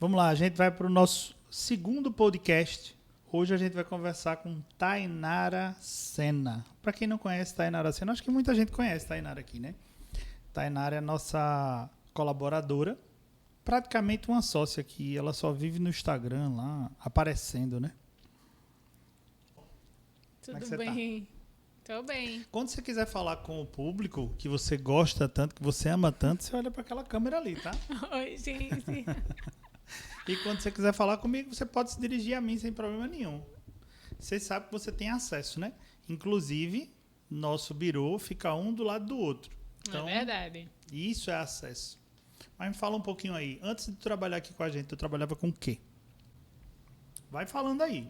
Vamos lá, a gente vai para o nosso segundo podcast. Hoje a gente vai conversar com Tainara Sena. Para quem não conhece Tainara Sena, acho que muita gente conhece Tainara aqui, né? Tainara é nossa colaboradora, praticamente uma sócia aqui. Ela só vive no Instagram lá, aparecendo, né? Como é que Tudo você tá? bem? Tô bem. Quando você quiser falar com o público, que você gosta tanto, que você ama tanto, você olha para aquela câmera ali, tá? Oi, gente. E quando você quiser falar comigo, você pode se dirigir a mim sem problema nenhum. Você sabe que você tem acesso, né? Inclusive, nosso birô fica um do lado do outro. Então, É verdade. isso é acesso. Mas me fala um pouquinho aí. Antes de tu trabalhar aqui com a gente, tu trabalhava com o quê? Vai falando aí.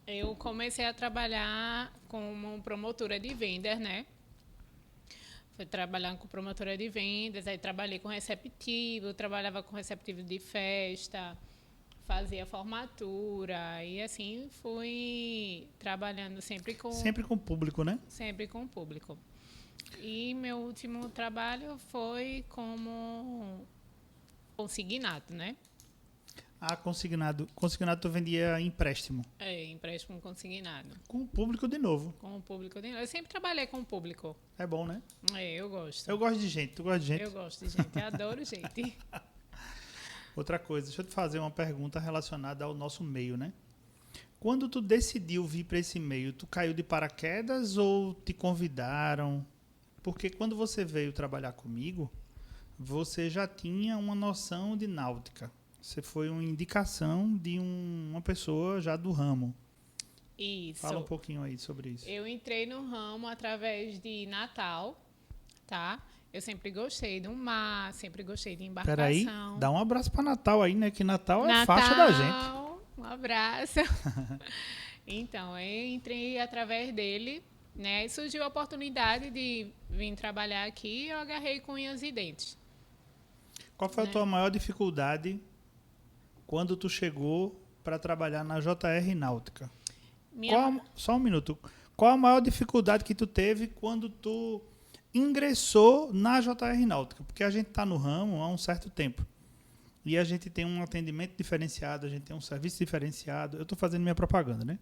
Eu comecei a trabalhar como promotora de vendas, né? Fui trabalhando com promotora de vendas, aí trabalhei com receptivo, trabalhava com receptivo de festa, fazia formatura, e assim fui trabalhando Sempre com o público, né? sempre com o público. E meu último trabalho foi como consignado, né? Ah, consignado. Consignado tu vendia empréstimo. É, empréstimo consignado. Com o público de novo. Com o público. Eu sempre trabalhei com o público. É bom, né? É, eu gosto. Eu gosto de gente. Tu gosta de gente? Eu gosto de gente. Eu adoro gente. Outra coisa, deixa eu te fazer uma pergunta relacionada ao nosso meio, né? Quando tu decidiu vir para esse meio, tu caiu de paraquedas ou te convidaram? Porque quando você veio trabalhar comigo, você já tinha uma noção de náutica. Você foi uma indicação de uma pessoa já do ramo. Isso. Fala um pouquinho aí sobre isso. Eu entrei no ramo através de Natal, tá? Eu sempre gostei do mar, sempre gostei de Peraí, embarcação. dá um abraço para Natal aí, né? Que Natal é faixa da gente. Um abraço. Então, eu entrei através dele, né? E surgiu a oportunidade de vir trabalhar aqui e eu agarrei com unhas e dentes. Qual foi a tua maior dificuldade quando tu chegou para trabalhar na JR Náutica? Só um minuto. Qual a maior dificuldade que tu teve quando tu ingressou na JR Náutica? Porque a gente está no ramo há um certo tempo. E a gente tem um atendimento diferenciado, a gente tem um serviço diferenciado. Eu estou fazendo minha propaganda, né?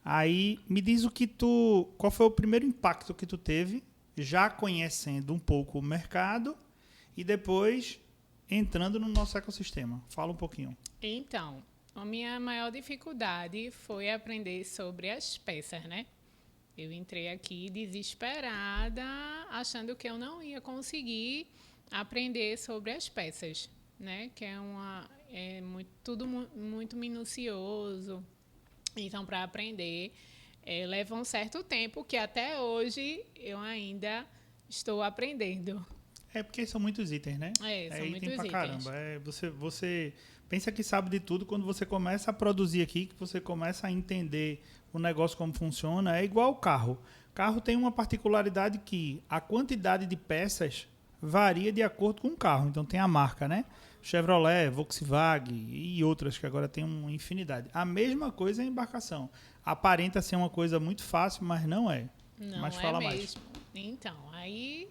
Aí, me diz qual foi o primeiro impacto que tu teve, já conhecendo um pouco o mercado e depois entrando no nosso ecossistema. Fala um pouquinho. Então, a minha maior dificuldade foi aprender sobre as peças, né? Eu entrei aqui desesperada, achando que eu não ia conseguir aprender sobre as peças, né? Que tudo muito minucioso. Então, para aprender, leva um certo tempo que até hoje eu ainda estou aprendendo. É porque são muitos itens, né? São item muitos pra itens. caramba. Você pensa que sabe de tudo quando você começa a produzir aqui, que você começa a entender o negócio como funciona. É igual o carro. O carro tem uma particularidade que a quantidade de peças varia de acordo com o carro. Então tem a marca, né? Chevrolet, Volkswagen e outras que agora tem uma infinidade. A mesma coisa é a embarcação. Aparenta ser uma coisa muito fácil, mas não é. Não Mas é fala mesmo. mais. Então, aí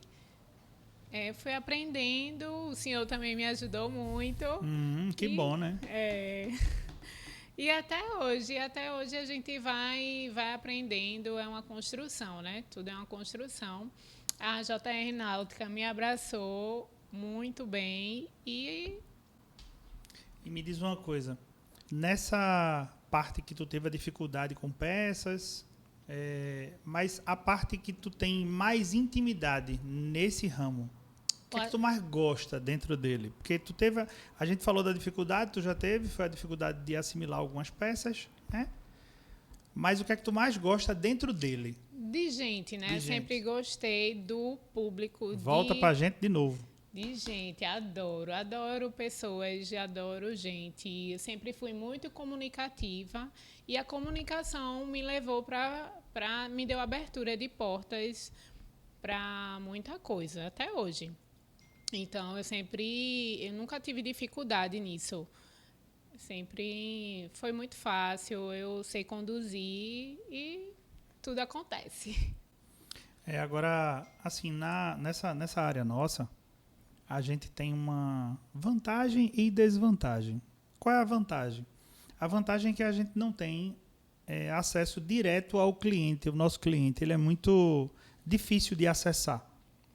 fui aprendendo, o senhor também me ajudou muito. Que bom, né? E até hoje a gente vai aprendendo, é uma construção, né? Tudo é uma construção. A JR Náutica me abraçou muito bem E me diz uma coisa, nessa parte que tu teve a dificuldade com peças, mas a parte que tu tem mais intimidade nesse ramo, o que tu mais gosta dentro dele? Porque a gente falou da dificuldade, tu já teve, foi a dificuldade de assimilar algumas peças, né? Mas o que é que tu mais gosta dentro dele? de gente, né? Eu sempre gostei do público. Volta pra gente de novo. De gente, adoro pessoas, adoro gente. Eu sempre fui muito comunicativa e a comunicação me levou me deu abertura de portas para muita coisa, até hoje. Então, eu nunca tive dificuldade nisso. Sempre foi muito fácil, eu sei conduzir e tudo acontece. Agora, assim, nessa área nossa, a gente tem uma vantagem e desvantagem. Qual é a vantagem? A vantagem é que a gente não tem acesso direto ao cliente. O nosso cliente ele é muito difícil de acessar.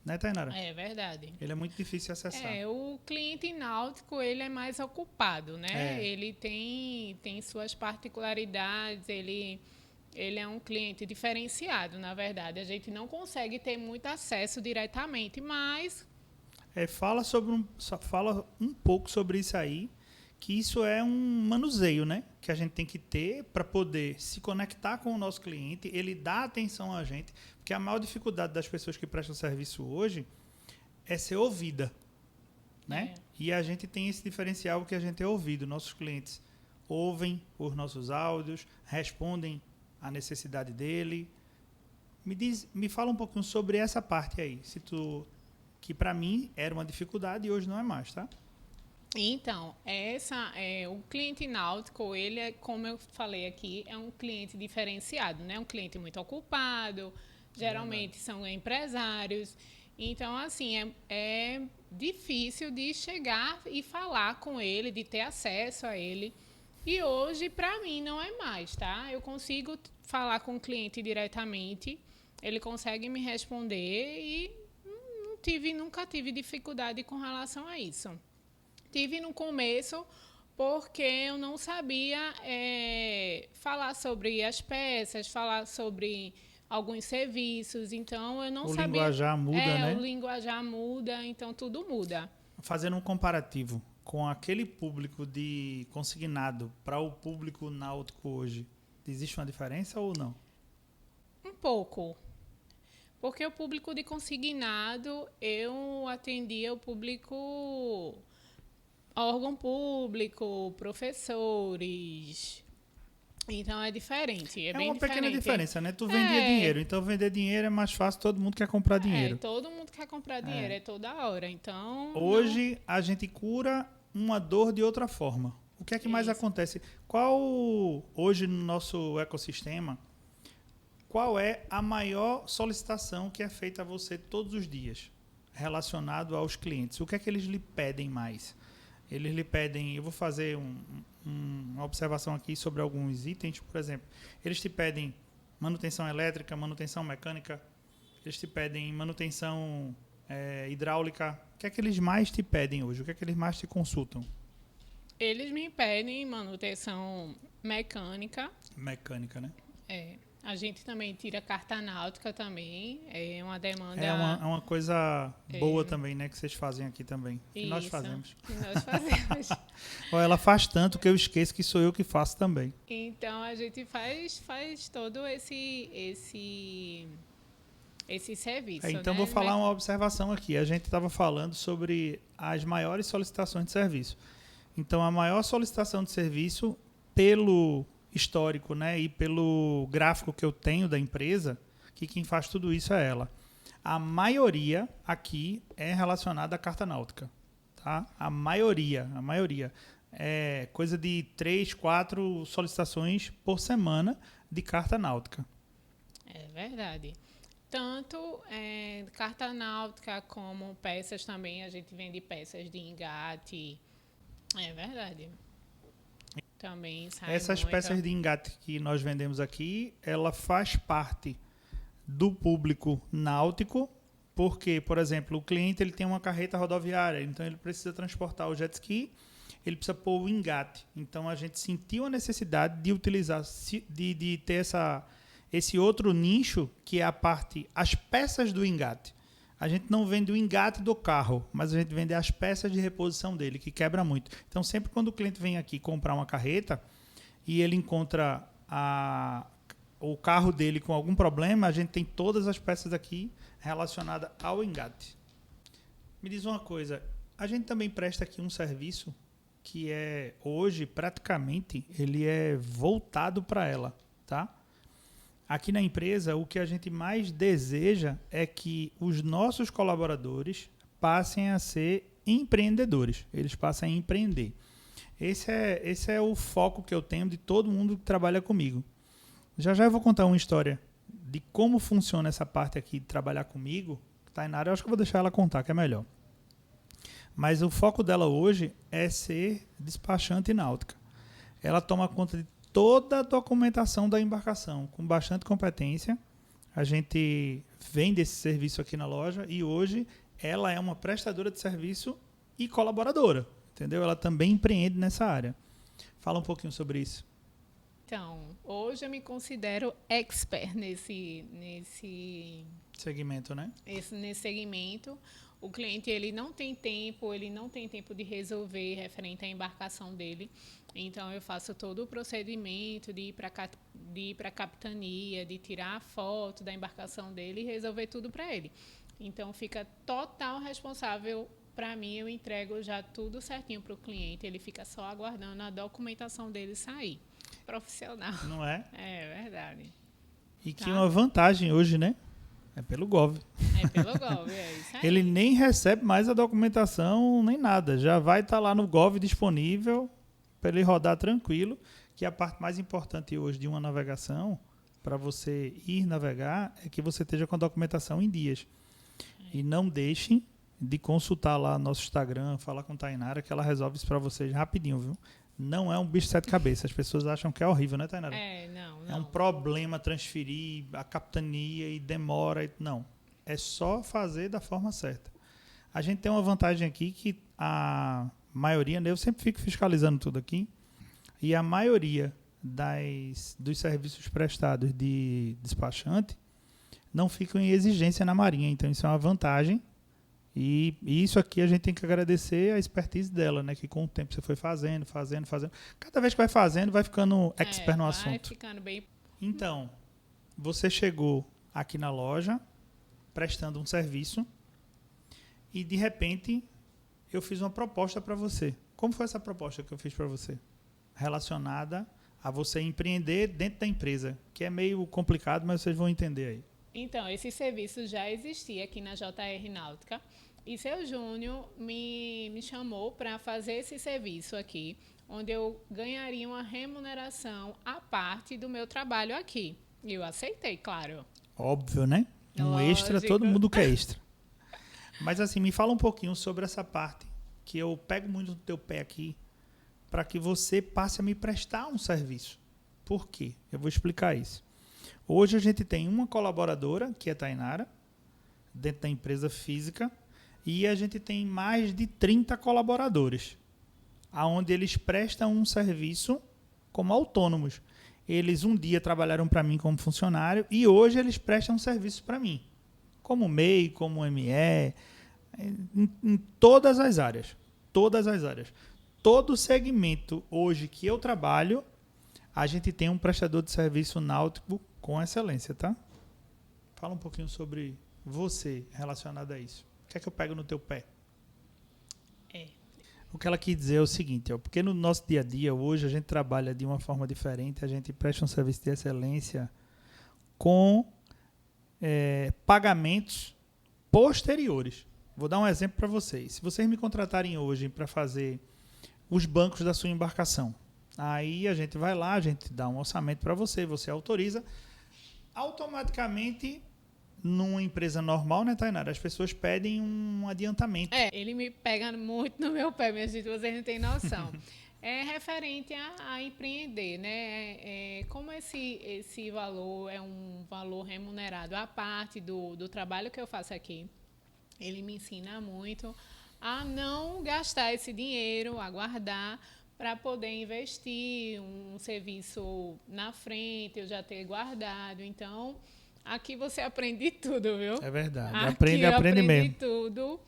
Né, Tainara? É verdade. Ele é muito difícil de acessar. O cliente náutico, ele é mais ocupado, né? Ele tem suas particularidades, ele é um cliente diferenciado, na verdade. A gente não consegue ter muito acesso diretamente, mas... Fala um pouco sobre isso aí, que isso é um manuseio, né? Que a gente tem que ter para poder se conectar com o nosso cliente, ele dá atenção a gente, porque a maior dificuldade das pessoas que prestam serviço hoje é ser ouvida, né? E a gente tem esse diferencial que a gente é ouvido. Nossos clientes ouvem os nossos áudios, respondem a necessidade dele. Me fala um pouquinho sobre essa parte aí, que para mim era uma dificuldade e hoje não é mais, tá? Então, o cliente náutico, ele é, como eu falei aqui, é um cliente diferenciado, né? Um cliente muito ocupado, geralmente são empresários. Então, assim, é difícil de chegar e falar com ele, de ter acesso a ele. E hoje, para mim, não é mais, tá? Eu consigo falar com o cliente diretamente, ele consegue me responder e nunca tive dificuldade com relação a isso. Tive no começo porque eu não sabia falar sobre as peças, falar sobre alguns serviços, então eu não sabia... O linguajar muda, né? O linguajar muda, então tudo muda. Fazendo um comparativo com aquele público de consignado para o público náutico hoje, existe uma diferença ou não? Um pouco. Porque o público de consignado, eu atendia o público... órgão público, professores. Então é diferente. É bem uma pequena diferente. Diferença, né? Tu vendia dinheiro. Então vender dinheiro é mais fácil, todo mundo quer comprar dinheiro. Todo mundo quer comprar dinheiro, é toda hora. Então. Hoje a gente cura uma dor de outra forma. O que é que mais acontece? Hoje no nosso ecossistema, qual é a maior solicitação que é feita a você todos os dias relacionado aos clientes? O que é que eles lhe pedem mais? Eles lhe pedem, eu vou fazer uma observação aqui sobre alguns itens, por exemplo, eles te pedem manutenção elétrica, manutenção mecânica, eles te pedem manutenção hidráulica. O que é que eles mais te pedem hoje? O que é que eles mais te consultam? Eles me pedem manutenção mecânica. Mecânica, né? A gente também tira carta náutica também, é uma demanda... É uma coisa boa também, né, que vocês fazem aqui também. Que nós fazemos. Nós fazemos. Ela faz tanto que eu esqueço que sou eu que faço também. Então, a gente faz todo esse serviço, então, né? vou falar uma observação aqui. A gente estava falando sobre as maiores solicitações de serviço. Então, a maior solicitação de serviço, pelo histórico, né, e pelo gráfico que eu tenho da empresa, que quem faz tudo isso é ela. A maioria aqui é relacionada à carta náutica, tá? A maioria é coisa de 3, 4 solicitações por semana de carta náutica. É verdade. Tanto carta náutica como peças também, a gente vende peças de engate. É verdade. Também sai Essas peças de engate que nós vendemos aqui, ela faz parte do público náutico, porque, por exemplo, o cliente ele tem uma carreta rodoviária, então ele precisa transportar o jet ski, ele precisa pôr o engate. Então a gente sentiu a necessidade de utilizar, de ter esse outro nicho, que é as peças do engate. A gente não vende o engate do carro, mas a gente vende as peças de reposição dele, que quebra muito. Então, sempre quando o cliente vem aqui comprar uma carreta e ele encontra o carro dele com algum problema, a gente tem todas as peças aqui relacionadas ao engate. Me diz uma coisa, a gente também presta aqui um serviço que hoje, praticamente, ele é voltado para ela, tá? Aqui na empresa, o que a gente mais deseja é que os nossos colaboradores passem a ser empreendedores. Eles passem a empreender. Esse é o foco que eu tenho de todo mundo que trabalha comigo. Já eu vou contar uma história de como funciona essa parte aqui de trabalhar comigo. Tainara, eu acho que eu vou deixar ela contar, que é melhor. Mas o foco dela hoje é ser despachante náutica. Ela toma conta de toda a documentação da embarcação, com bastante competência. A gente vende esse serviço aqui na loja e hoje ela é uma prestadora de serviço e colaboradora, entendeu? Ela também empreende nessa área. Fala um pouquinho sobre isso. Então, hoje eu me considero expert nesse segmento, né? Nesse segmento. O cliente ele não tem tempo de resolver referente à embarcação dele. Então, eu faço todo o procedimento de ir para a capitania, de tirar a foto da embarcação dele e resolver tudo para ele. Então, fica total responsável para mim, eu entrego já tudo certinho para o cliente, ele fica só aguardando a documentação dele sair. Profissional. Não é? É verdade. E que uma vantagem hoje, né? É pelo Gov. É pelo Gov, é isso aí. Ele nem recebe mais a documentação, nem nada. Já vai estar lá no Gov disponível para ele rodar tranquilo, que a parte mais importante hoje de uma navegação, para você ir navegar, é que você esteja com a documentação em dias. E não deixem de consultar lá nosso Instagram, falar com a Tainara, que ela resolve isso para vocês rapidinho, viu? Não é um bicho de sete cabeças. As pessoas acham que é horrível, né, Tainara? Não. É um problema transferir a capitania e demora. Não. É só fazer da forma certa. A gente tem uma vantagem aqui que a maioria, eu sempre fico fiscalizando tudo aqui, e a maioria dos serviços prestados de despachante não ficam em exigência na Marinha. Então, isso é uma vantagem. E isso aqui a gente tem que agradecer a expertise dela, né? Que com o tempo você foi fazendo. Cada vez que vai fazendo, vai ficando expert no assunto. Vai ficando bem. Então, você chegou aqui na loja, prestando um serviço, e de repente eu fiz uma proposta para você. Como foi essa proposta que eu fiz para você? Relacionada a você empreender dentro da empresa, que é meio complicado, mas vocês vão entender aí. Então, esse serviço já existia aqui na JR Náutica e seu Júnior me chamou para fazer esse serviço aqui, onde eu ganharia uma remuneração à parte do meu trabalho aqui. E eu aceitei, claro. Óbvio, né? Um extra, todo mundo quer extra. Mas assim, me fala um pouquinho sobre essa parte, que eu pego muito no teu pé aqui, para que você passe a me prestar um serviço. Por quê? Eu vou explicar isso. Hoje a gente tem uma colaboradora, que é a Tainara, dentro da empresa física, e a gente tem mais de 30 colaboradores, onde eles prestam um serviço como autônomos. Eles um dia trabalharam para mim como funcionário e hoje eles prestam um serviço para mim, como MEI, como ME, em todas as áreas. Todas as áreas. Todo segmento hoje que eu trabalho, a gente tem um prestador de serviço náutico com excelência, tá? Fala um pouquinho sobre você relacionado a isso. O que é que eu pego no teu pé? O que ela quis dizer é o seguinte, porque no nosso dia a dia, hoje, a gente trabalha de uma forma diferente, a gente presta um serviço de excelência com pagamentos posteriores. Vou dar um exemplo para vocês. Se vocês me contratarem hoje para fazer os bancos da sua embarcação, aí a gente vai lá, a gente dá um orçamento para você, você autoriza. Automaticamente, numa empresa normal, né, Tainara? As pessoas pedem um adiantamento. Ele me pega muito no meu pé, minha gente, vocês não têm noção. É referente a empreender, né? Como esse valor é um valor remunerado à parte do trabalho que eu faço aqui, ele me ensina muito a não gastar esse dinheiro, a guardar, para poder investir um serviço na frente, eu já ter guardado. Então, aqui você aprende tudo, viu? É verdade. Aprende mesmo. tudo.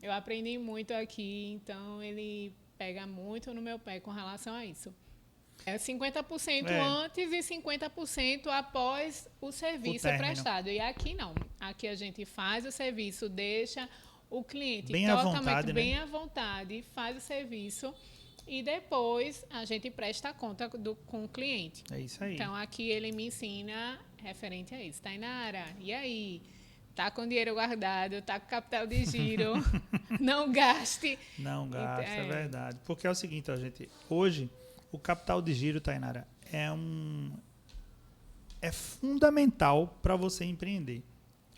Eu aprendi muito aqui, então ele pega muito no meu pé com relação a isso. É 50% antes e 50% após o serviço prestado. E aqui não. Aqui a gente faz o serviço, deixa o cliente totalmente bem à vontade, faz o serviço. E depois a gente presta a conta com o cliente. É isso aí. Então, aqui ele me ensina referente a isso. Tainara, e aí? Tá com dinheiro guardado, tá com capital de giro, não gaste. Não gaste, é verdade. Porque é o seguinte, ó, gente. Hoje, o capital de giro, Tainara, é fundamental para você empreender.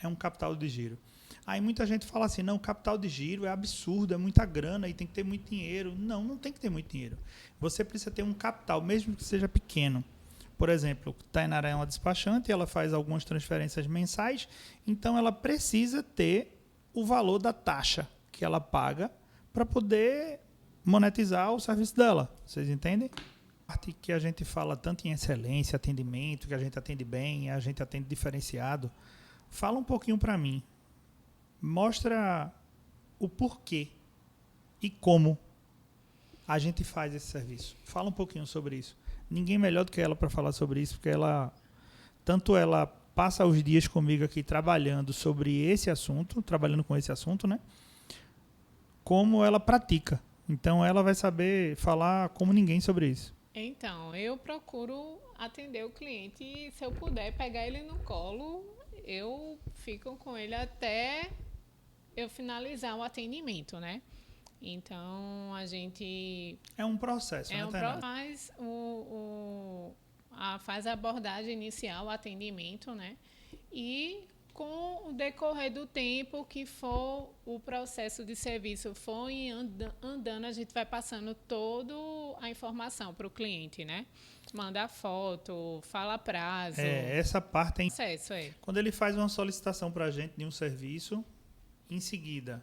É um capital de giro. Aí muita gente fala assim, não, capital de giro é absurdo, é muita grana e tem que ter muito dinheiro. Não, não tem que ter muito dinheiro. Você precisa ter um capital, mesmo que seja pequeno. Por exemplo, Tainara é uma despachante, ela faz algumas transferências mensais, então ela precisa ter o valor da taxa que ela paga para poder monetizar o serviço dela. Vocês entendem? A parte que a gente fala tanto em excelência, atendimento, que a gente atende bem, a gente atende diferenciado. Fala um pouquinho para mim. Mostra o porquê e como a gente faz esse serviço. Fala um pouquinho sobre isso. Ninguém melhor do que ela para falar sobre isso, porque tanto ela passa os dias comigo aqui trabalhando sobre esse assunto, trabalhando com esse assunto, né? Como ela pratica. Então ela vai saber falar como ninguém sobre isso. Então, eu procuro atender o cliente e, se eu puder pegar ele no colo, eu fico com ele até eu finalizar o atendimento, né? Então, a gente... É um processo, né, Tainara? Faz a abordagem inicial, o atendimento, né? E com o decorrer do tempo que for o processo de serviço for andando, a gente vai passando toda a informação para o cliente, né? Manda foto, fala prazo. Essa parte é... Processo, Quando ele faz uma solicitação para a gente de um serviço, em seguida,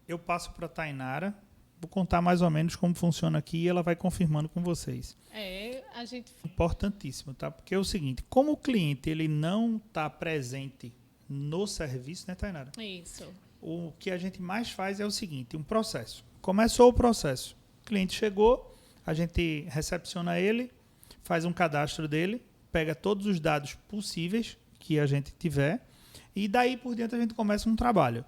eu passo para a Tainara, vou contar mais ou menos como funciona aqui e ela vai confirmando com vocês. A gente... Importantíssimo, tá? Porque é o seguinte, como o cliente ele não está presente no serviço, né, Tainara? Isso. O que a gente mais faz é o seguinte, um processo. Começou o processo, o cliente chegou, a gente recepciona ele, faz um cadastro dele, pega todos os dados possíveis que a gente tiver e daí por diante a gente começa um trabalho.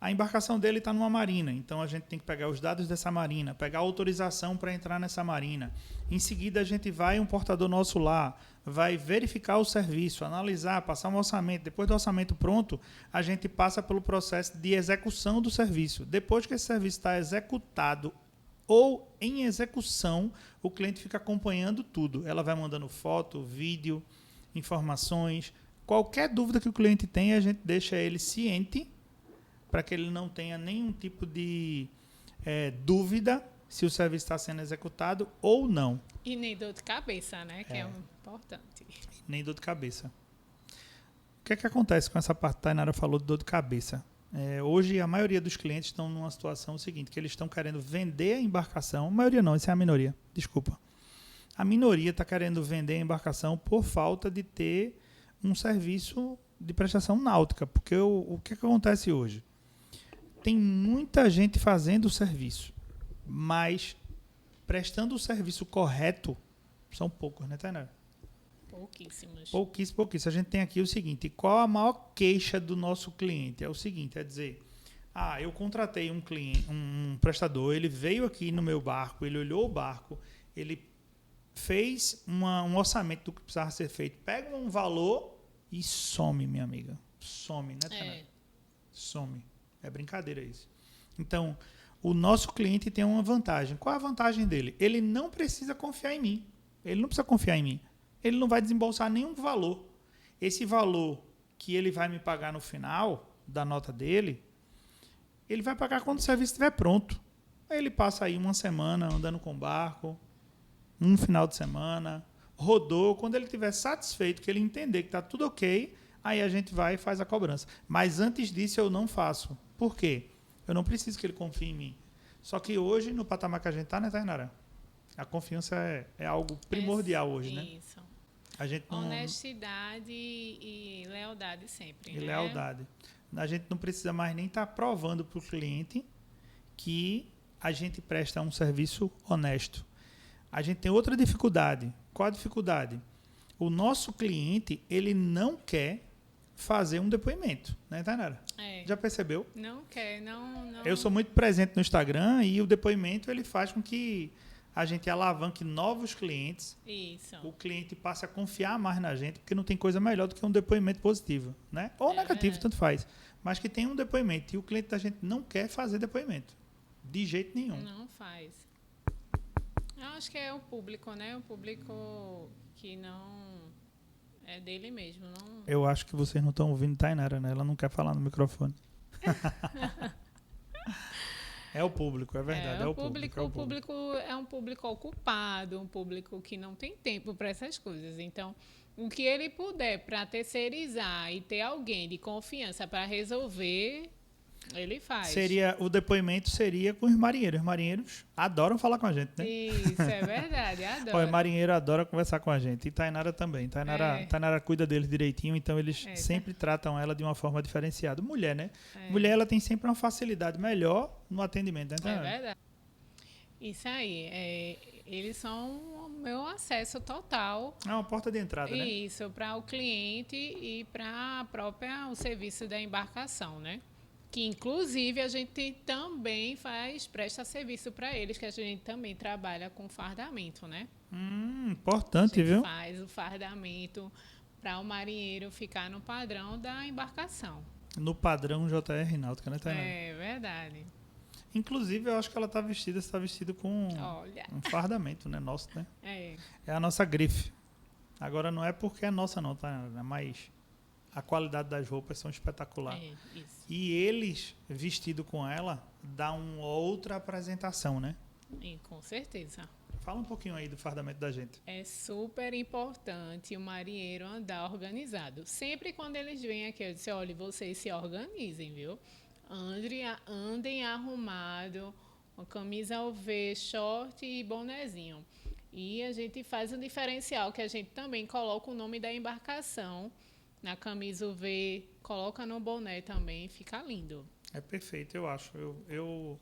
A embarcação dele está numa marina, então a gente tem que pegar os dados dessa marina, pegar a autorização para entrar nessa marina. Em seguida, a gente vai um portador nosso lá, vai verificar o serviço, analisar, passar um orçamento. Depois do orçamento pronto, a gente passa pelo processo de execução do serviço. Depois que esse serviço está executado ou em execução, o cliente fica acompanhando tudo. Ela vai mandando foto, vídeo, informações. Qualquer dúvida que o cliente tenha, a gente deixa ele ciente para que ele não tenha nenhum tipo de dúvida se o serviço está sendo executado ou não. E nem dor de cabeça, né? Que é importante. Nem dor de cabeça. O que é que acontece com essa parte que a Tainara falou de dor de cabeça? Hoje, a maioria dos clientes estão numa situação seguinte, que eles estão querendo vender a embarcação. A maioria não, essa é a minoria, desculpa. A minoria está querendo vender a embarcação por falta de ter um serviço de prestação náutica. Porque o que acontece hoje? Tem muita gente fazendo o serviço, mas prestando o serviço correto são poucos, né, Tainara? Pouquíssimos. Pouquíssimos. A gente tem aqui o seguinte, qual a maior queixa do nosso cliente? É o seguinte, é dizer, eu contratei um cliente, um prestador, ele veio aqui no meu barco, ele olhou o barco, ele fez um orçamento do que precisava ser feito, pega um valor e some, minha amiga. Some, né, Tainara? Some. É brincadeira isso. Então, o nosso cliente tem uma vantagem. Qual é a vantagem dele? Ele não precisa confiar em mim. Ele não precisa confiar em mim. Ele não vai desembolsar nenhum valor. Esse valor que ele vai me pagar no final da nota dele, ele vai pagar quando o serviço estiver pronto. Aí ele passa aí uma semana andando com o barco, um final de semana, rodou. Quando ele estiver satisfeito, que ele entender que está tudo ok, aí a gente vai e faz a cobrança. Mas antes disso eu não faço. Por quê? Eu não preciso que ele confie em mim. Só que hoje, no patamar que a gente está, né, Tainara? A confiança é algo primordial hoje, né? Isso. A gente não... Honestidade e lealdade sempre. E lealdade. A gente não precisa mais nem estar provando para o cliente que a gente presta um serviço honesto. A gente tem outra dificuldade. Qual a dificuldade? O nosso cliente, ele não quer fazer um depoimento, né, Tainara? Já percebeu? Não quer, não. Eu sou muito presente no Instagram e o depoimento ele faz com que a gente alavanque novos clientes. Isso. O cliente passe a confiar mais na gente, porque não tem coisa melhor do que um depoimento positivo, né? Ou negativo, tanto faz. Mas que tem um depoimento e o cliente da gente não quer fazer depoimento. De jeito nenhum. Não faz. Eu acho que é o público, né? O público que não É dele mesmo. Não... Eu acho que vocês não estão ouvindo Tainara, né? Ela não quer falar no microfone. É o público, é verdade. O público é um público ocupado, um público que não tem tempo para essas coisas. Então, o que ele puder para terceirizar e ter alguém de confiança para resolver, ele faz. O depoimento seria com os marinheiros. Os marinheiros adoram falar com a gente, né? Isso, é verdade, adoro. O marinheiro adora conversar com a gente. E Tainara também. Tainara cuida deles direitinho, então eles sempre tratam ela de uma forma diferenciada. Mulher, né? Mulher, ela tem sempre uma facilidade melhor no atendimento, né, Tainara? É verdade. Isso aí. Eles são o meu acesso total. É uma porta de entrada, né? Isso, para o cliente e para o serviço da embarcação, né? Que, inclusive, a gente também presta serviço para eles, que a gente também trabalha com fardamento, né? Importante, viu? Faz o fardamento para o marinheiro ficar no padrão da embarcação. No padrão JR Náutica, né, Tainara? É verdade. Inclusive, eu acho que ela está vestida com um fardamento, né? Nosso, né? É a nossa grife. Agora, não é porque é nossa, não, Tainara, mas... A qualidade das roupas são espetaculares. E eles, vestido com ela, dá uma outra apresentação, né? Com certeza. Fala um pouquinho aí do fardamento da gente. É super importante o marinheiro andar organizado. Sempre quando eles vêm aqui, eu disse, olha, vocês se organizem, viu? Andem arrumado, uma camisa UV, short e bonezinho. E a gente faz um diferencial, que a gente também coloca o nome da embarcação na camisa UV, coloca no boné também, fica lindo. É perfeito, eu acho. Eu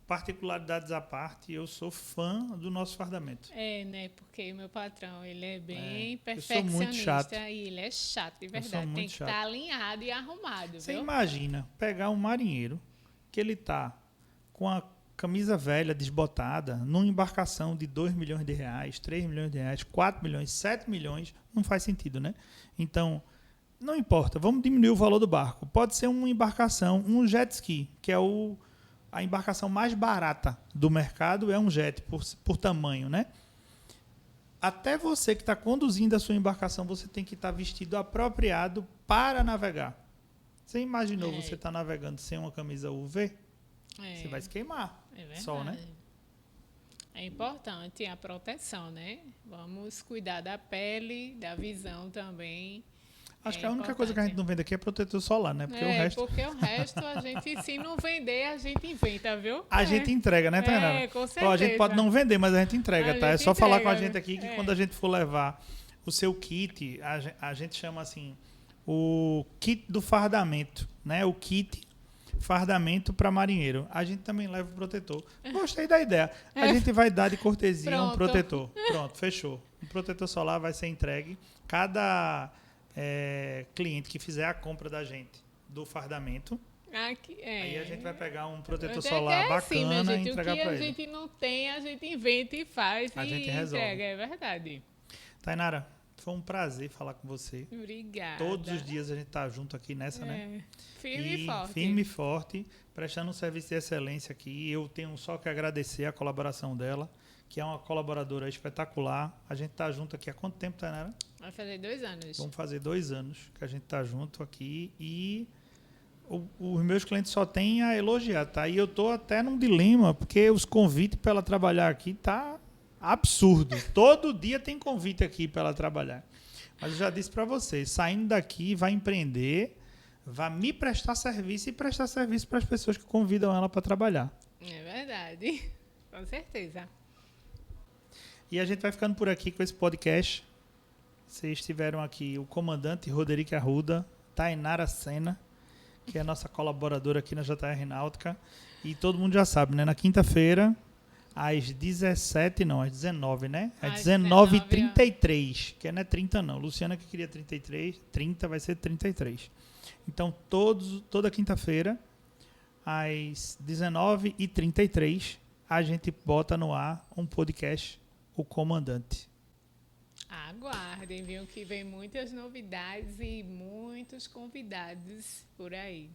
particularidades à parte, eu sou fã do nosso fardamento. Né? Porque meu patrão, ele é bem perfeccionista. Eu sou muito chato. E ele é chato, de verdade. Tem que estar alinhado e arrumado. Você imagina pegar um marinheiro que ele tá com a camisa velha, desbotada, numa embarcação de 2 milhões de reais, 3 milhões de reais, 4 milhões, 7 milhões, não faz sentido, né? Então, não importa, vamos diminuir o valor do barco. Pode ser uma embarcação, um jet ski, que é a embarcação mais barata do mercado, é um jet, por tamanho, né? Até você que está conduzindo a sua embarcação, você tem que estar vestido apropriado para navegar. Você imaginou você estar navegando sem uma camisa UV? Você vai se queimar. É verdade. Sol, né? É importante a proteção, né? Vamos cuidar da pele, da visão também. Acho que a única coisa que a gente não vende aqui é protetor solar, né? Porque o resto a gente, se não vender, a gente inventa, viu? A gente entrega, né, Tainara? Com certeza. A gente pode não vender, mas a gente entrega, tá? É só falar com a gente aqui que quando a gente for levar o seu kit, a gente chama assim, o kit do fardamento, né? O kit fardamento para marinheiro. A gente também leva o protetor. Gostei da ideia. A gente vai dar de cortesia um protetor. Pronto, fechou. O protetor solar vai ser entregue. Cada cliente que fizer a compra da gente do fardamento, aí a gente vai pegar um protetor solar bacana e entregar para ele. O que a gente não tem, a gente inventa e faz a gente resolve. Entrega, é verdade. Tainara, foi um prazer falar com você. Obrigada. Todos os dias a gente tá junto aqui nessa, né? Firme e forte, prestando um serviço de excelência aqui. Eu tenho só que agradecer a colaboração dela, que é uma colaboradora espetacular. A gente tá junto aqui há quanto tempo, Tainara? Vai fazer 2 anos. Vamos fazer 2 anos que a gente tá junto aqui e os meus clientes só têm a elogiar, tá? E eu tô até num dilema, porque os convites para ela trabalhar aqui tá absurdo. Todo dia tem convite aqui para ela trabalhar. Mas eu já disse para vocês, saindo daqui, vai empreender, vai me prestar serviço e prestar serviço para as pessoas que convidam ela para trabalhar. É verdade, com certeza. E a gente vai ficando por aqui com esse podcast. Vocês tiveram aqui o comandante Roderick Arruda, Tainara Sena, que é a nossa colaboradora aqui na JR Náutica. E todo mundo já sabe, né? Na quinta-feira, às 19, né? Às 19h33, que não é 30 não. Luciana que queria 33, 30 vai ser 33. Então, toda quinta-feira, às 19h33, a gente bota no ar um podcast, O Comandante. Aguardem, viu? Que vem muitas novidades e muitos convidados por aí.